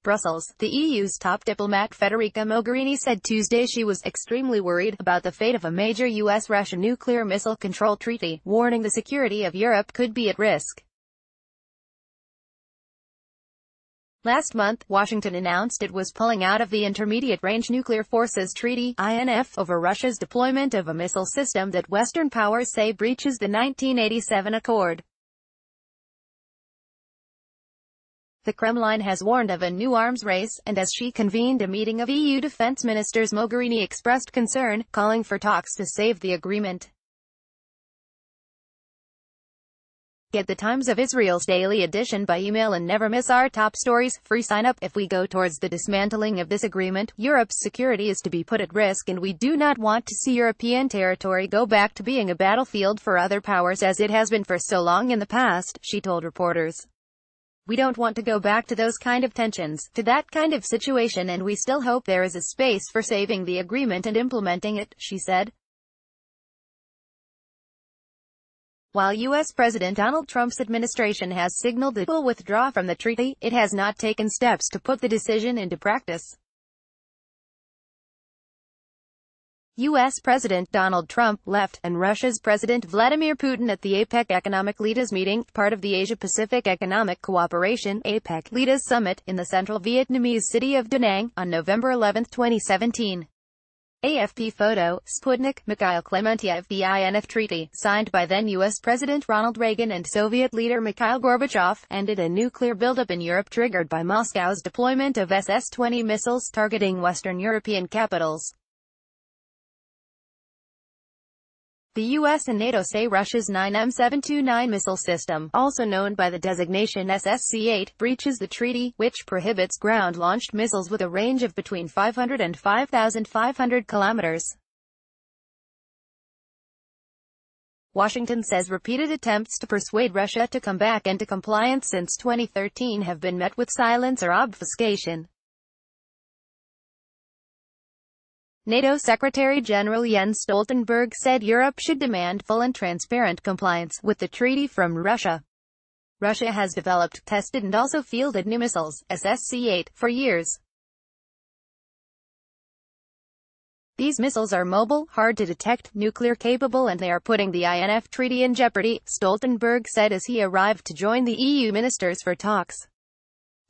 Brussels. The EU's top diplomat Federica Mogherini said Tuesday she was extremely worried about the fate of a major US-Russia nuclear missile control treaty, warning the security of Europe could be at risk. Last month, Washington announced it was pulling out of the Intermediate-Range Nuclear Forces Treaty (INF) over Russia's deployment of a missile system that Western powers say breaches the 1987 accord. The Kremlin has warned of a new arms race, and as she convened a meeting of EU defense ministers, Mogherini expressed concern, calling for talks to save the agreement. Get the Times of Israel's daily edition by email and never miss our top stories. Free sign up. If we go towards the dismantling of this agreement, Europe's security is to be put at risk, and we do not want to see European territory go back to being a battlefield for other powers as it has been for so long in the past, she told reporters. We don't want to go back to those kind of tensions, to that kind of situation, and we still hope there is a space for saving the agreement and implementing it, she said. While U.S. President Donald Trump's administration has signaled it will withdraw from the treaty, it has not taken steps to put the decision into practice. U.S. President Donald Trump left, and Russia's President Vladimir Putin at the APEC Economic Leaders Meeting, part of the Asia-Pacific Economic Cooperation (APEC) Leaders Summit, in the central Vietnamese city of Da Nang, on November 11, 2017. AFP photo, Sputnik. Mikhail Klementiev. The INF Treaty, signed by then U.S. President Ronald Reagan and Soviet leader Mikhail Gorbachev, ended a nuclear buildup in Europe triggered by Moscow's deployment of SS-20 missiles targeting Western European capitals. The U.S. and NATO say Russia's 9M729 missile system, also known by the designation SSC-8, breaches the treaty, which prohibits ground-launched missiles with a range of between 500 and 5,500 kilometers. Washington says repeated attempts to persuade Russia to come back into compliance since 2013 have been met with silence or obfuscation. NATO Secretary-General Jens Stoltenberg said Europe should demand full and transparent compliance with the treaty from Russia. Russia has developed, tested and also fielded new missiles, SSC-8, for years. These missiles are mobile, hard to detect, nuclear-capable, and they are putting the INF Treaty in jeopardy, Stoltenberg said as he arrived to join the EU ministers for talks.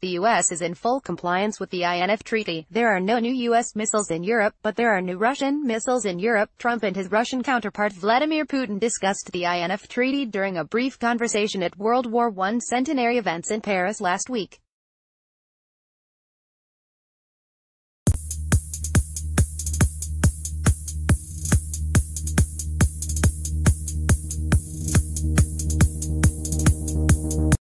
The U.S. is in full compliance with the INF Treaty. There are no new U.S. missiles in Europe, but there are new Russian missiles in Europe. Trump and his Russian counterpart Vladimir Putin discussed the INF Treaty during a brief conversation at World War I centenary events in Paris last week.